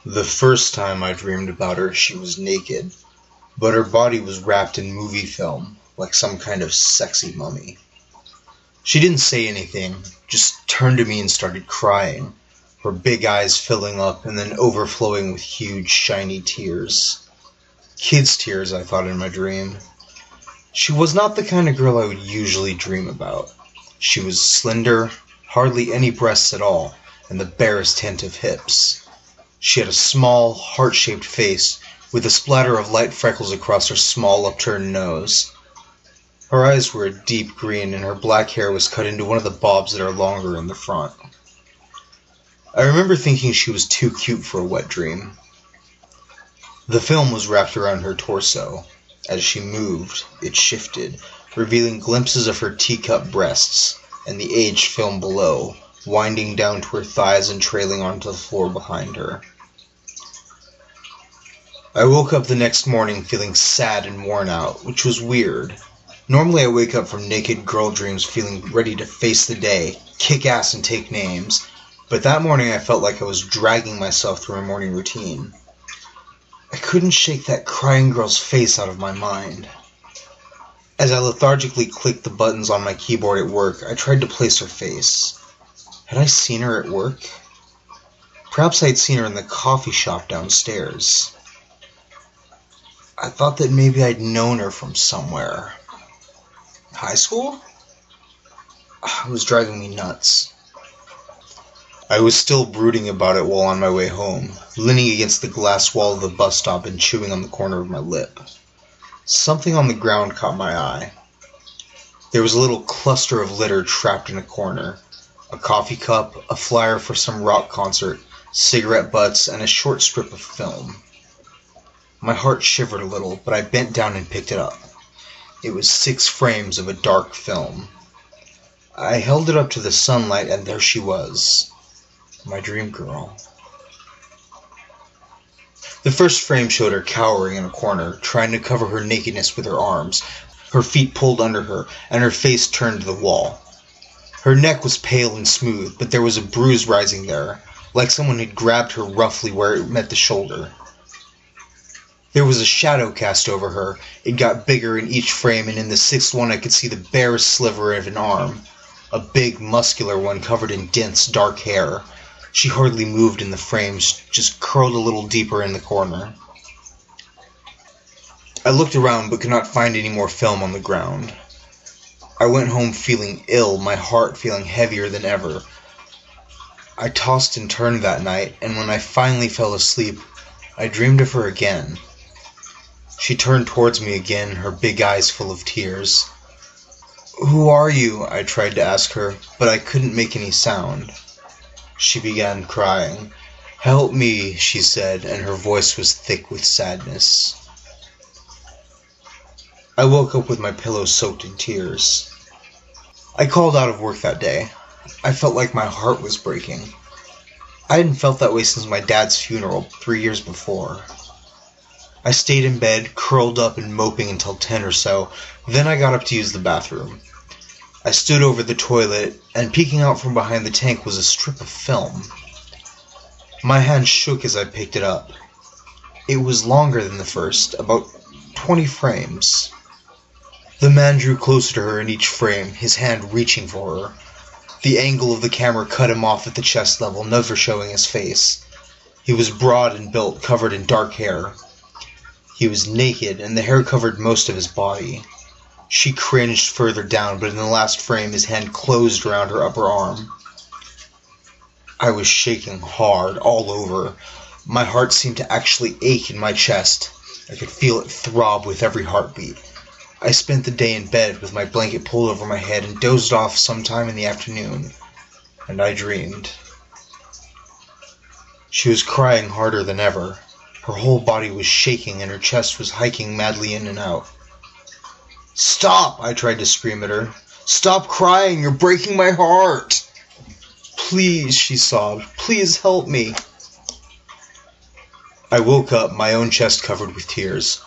The first time I dreamed about her, she was naked, but her body was wrapped in movie film, like some kind of sexy mummy. She didn't say anything, just turned to me and started crying, her big eyes filling up and then overflowing with huge, shiny tears. Kids' tears, I thought in my dream. She was not the kind of girl I would usually dream about. She was slender, hardly any breasts at all, and the barest hint of hips. She had a small, heart-shaped face, with a splatter of light freckles across her small, upturned nose. Her eyes were a deep green, and her black hair was cut into one of the bobs that are longer in the front. I remember thinking she was too cute for a wet dream. The film was wrapped around her torso. As she moved, it shifted, revealing glimpses of her teacup breasts, and the aged film below, winding down to her thighs and trailing onto the floor behind her. I woke up the next morning feeling sad and worn out, which was weird. Normally I wake up from naked girl dreams feeling ready to face the day, kick ass and take names, but that morning I felt like I was dragging myself through my morning routine. I couldn't shake that crying girl's face out of my mind. As I lethargically clicked the buttons on my keyboard at work, I tried to place her face. Had I seen her at work? Perhaps I had seen her in the coffee shop downstairs. I thought that maybe I'd known her from somewhere. High school? It was driving me nuts. I was still brooding about it while on my way home, leaning against the glass wall of the bus stop and chewing on the corner of my lip. Something on the ground caught my eye. There was a little cluster of litter trapped in a corner. A coffee cup, a flyer for some rock concert, cigarette butts, and a short strip of film. My heart shivered a little, but I bent down and picked it up. It was 6 frames of a dark film. I held it up to the sunlight, and there she was. My dream girl. The first frame showed her cowering in a corner, trying to cover her nakedness with her arms, her feet pulled under her, and her face turned to the wall. Her neck was pale and smooth, but there was a bruise rising there, like someone had grabbed her roughly where it met the shoulder. There was a shadow cast over her. It got bigger in each frame, and in the 6th one I could see the barest sliver of an arm. A big, muscular one covered in dense, dark hair. She hardly moved in the frames, just curled a little deeper in the corner. I looked around but could not find any more film on the ground. I went home feeling ill, my heart feeling heavier than ever. I tossed and turned that night, and when I finally fell asleep, I dreamed of her again. She turned towards me again, her big eyes full of tears. "Who are you?" I tried to ask her, but I couldn't make any sound. She began crying. "Help me," she said, and her voice was thick with sadness. I woke up with my pillow soaked in tears. I called out of work that day. I felt like my heart was breaking. I hadn't felt that way since my dad's funeral 3 years before. I stayed in bed, curled up and moping until 10 or so, then I got up to use the bathroom. I stood over the toilet, and peeking out from behind the tank was a strip of film. My hand shook as I picked it up. It was longer than the first, about 20 frames. The man drew closer to her in each frame, his hand reaching for her. The angle of the camera cut him off at the chest level, never showing his face. He was broad and built, covered in dark hair. He was naked, and the hair covered most of his body. She cringed further down, but in the last frame his hand closed around her upper arm. I was shaking hard, all over. My heart seemed to actually ache in my chest. I could feel it throb with every heartbeat. I spent the day in bed with my blanket pulled over my head and dozed off sometime in the afternoon, and I dreamed. She was crying harder than ever. Her whole body was shaking and her chest was hiking madly in and out. "Stop!" I tried to scream at her. "Stop crying! You're breaking my heart!" "Please," she sobbed. "Please help me." I woke up, my own chest covered with tears.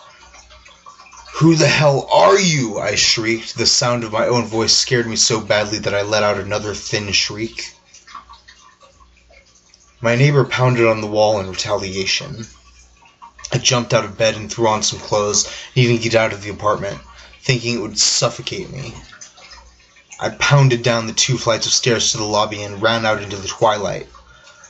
"Who the hell are you?" I shrieked. The sound of my own voice scared me so badly that I let out another thin shriek. My neighbor pounded on the wall in retaliation. I jumped out of bed and threw on some clothes, needing to get out of the apartment, thinking it would suffocate me. I pounded down the 2 flights of stairs to the lobby and ran out into the twilight.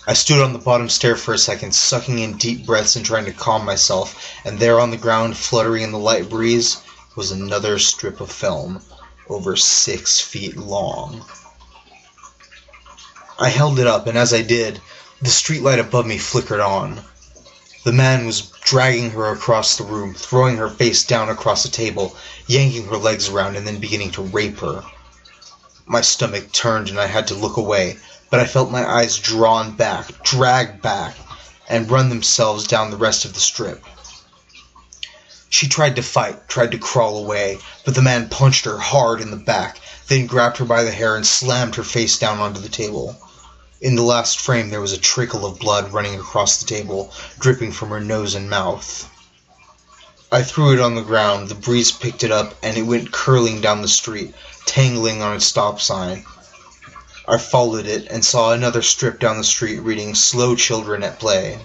I stood on the bottom stair for a second, sucking in deep breaths and trying to calm myself, and there on the ground, fluttering in the light breeze, was another strip of film, over 6 feet long. I held it up, and as I did, the streetlight above me flickered on. The man was dragging her across the room, throwing her face down across the table, yanking her legs around, and then beginning to rape her. My stomach turned and I had to look away, but I felt my eyes drawn back, dragged back, and run themselves down the rest of the strip. She tried to fight, tried to crawl away, but the man punched her hard in the back, then grabbed her by the hair and slammed her face down onto the table. In the last frame there was a trickle of blood running across the table, dripping from her nose and mouth. I threw it on the ground, the breeze picked it up, and it went curling down the street, tangling on its stop sign. I followed it and saw another strip down the street reading "Slow Children at Play."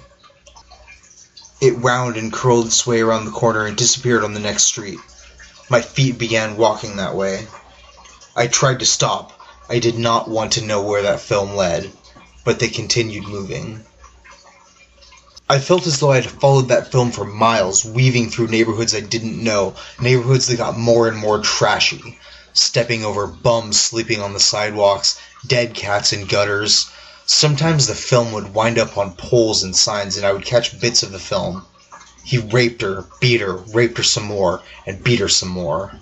It wound and curled its way around the corner and disappeared on the next street. My feet began walking that way. I tried to stop. I did not want to know where that film led, but they continued moving. I felt as though I had followed that film for miles, weaving through neighborhoods I didn't know, neighborhoods that got more and more trashy, stepping over bums sleeping on the sidewalks, dead cats in gutters. Sometimes the film would wind up on poles and signs, and I would catch bits of the film. He raped her, raped her some more, and beat her some more.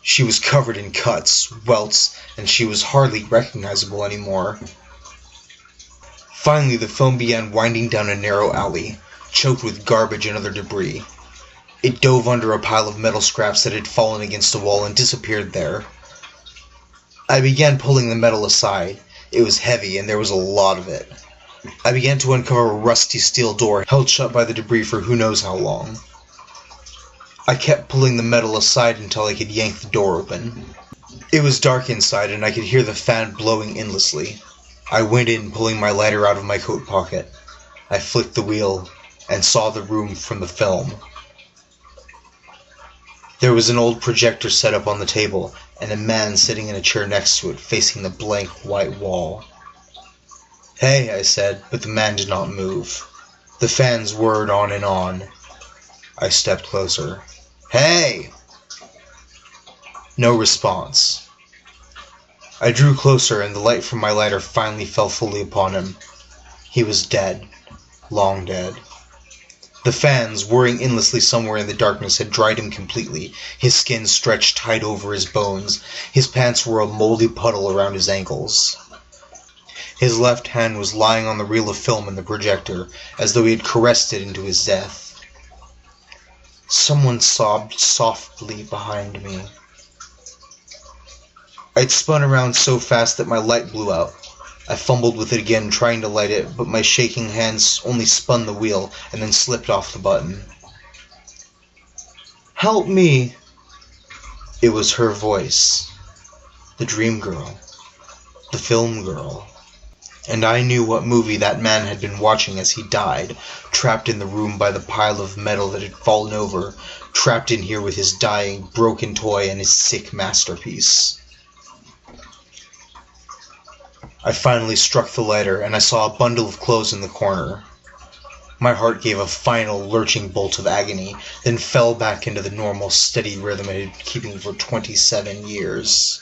She was covered in cuts, welts, and she was hardly recognizable anymore. Finally, the film began winding down a narrow alley, choked with garbage and other debris. It dove under a pile of metal scraps that had fallen against a wall and disappeared there. I began pulling the metal aside. It was heavy, and there was a lot of it. I began to uncover a rusty steel door held shut by the debris for who knows how long. I kept pulling the metal aside until I could yank the door open. It was dark inside, and I could hear the fan blowing endlessly. I went in, pulling my lighter out of my coat pocket. I flicked the wheel and saw the room from the film. There was an old projector set up on the table, and a man sitting in a chair next to it, facing the blank white wall. "Hey," I said, but the man did not move. The fans whirred on and on. I stepped closer. "Hey!" No response. I drew closer, and the light from my lighter finally fell fully upon him. He was dead. Long dead. The fans, whirring endlessly somewhere in the darkness, had dried him completely. His skin stretched tight over his bones. His pants were a moldy puddle around his ankles. His left hand was lying on the reel of film in the projector, as though he had caressed it into his death. Someone sobbed softly behind me. I'd spun around so fast that my light blew out. I fumbled with it again, trying to light it, but my shaking hands only spun the wheel and then slipped off the button. "Help me!" It was her voice. The dream girl. The film girl. And I knew what movie that man had been watching as he died, trapped in the room by the pile of metal that had fallen over, trapped in here with his dying, broken toy and his sick masterpiece. I finally struck the lighter, and I saw a bundle of clothes in the corner. My heart gave a final lurching bolt of agony, then fell back into the normal, steady rhythm it had been keeping for 27 years.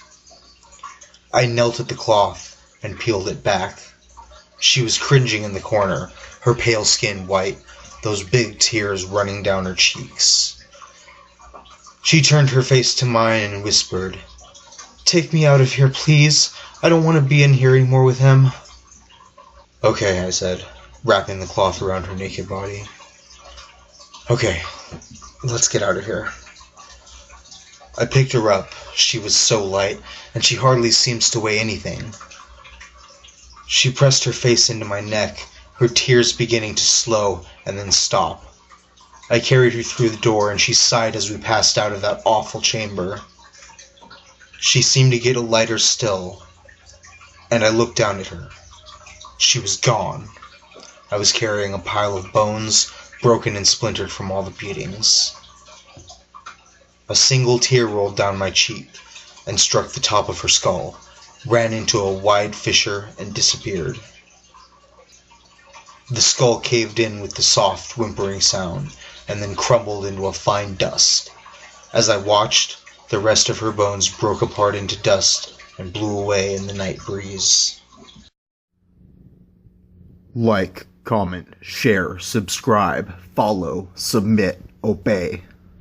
I knelt at the cloth and peeled it back. She was cringing in the corner, her pale skin white, those big tears running down her cheeks. She turned her face to mine and whispered, "Take me out of here, please. I don't want to be in here anymore with him." "Okay," I said, wrapping the cloth around her naked body. "Okay, let's get out of here." I picked her up. She was so light, and she hardly seems to weigh anything. She pressed her face into my neck, her tears beginning to slow and then stop. I carried her through the door, and she sighed as we passed out of that awful chamber. She seemed to get lighter still, and I looked down at her. She was gone. I was carrying a pile of bones, broken and splintered from all the beatings. A single tear rolled down my cheek and struck the top of her skull, ran into a wide fissure, and disappeared. The skull caved in with the soft, whimpering sound, and then crumbled into a fine dust. As I watched, the rest of her bones broke apart into dust and blew away in the night breeze. Like, comment, share, subscribe, follow, submit, obey.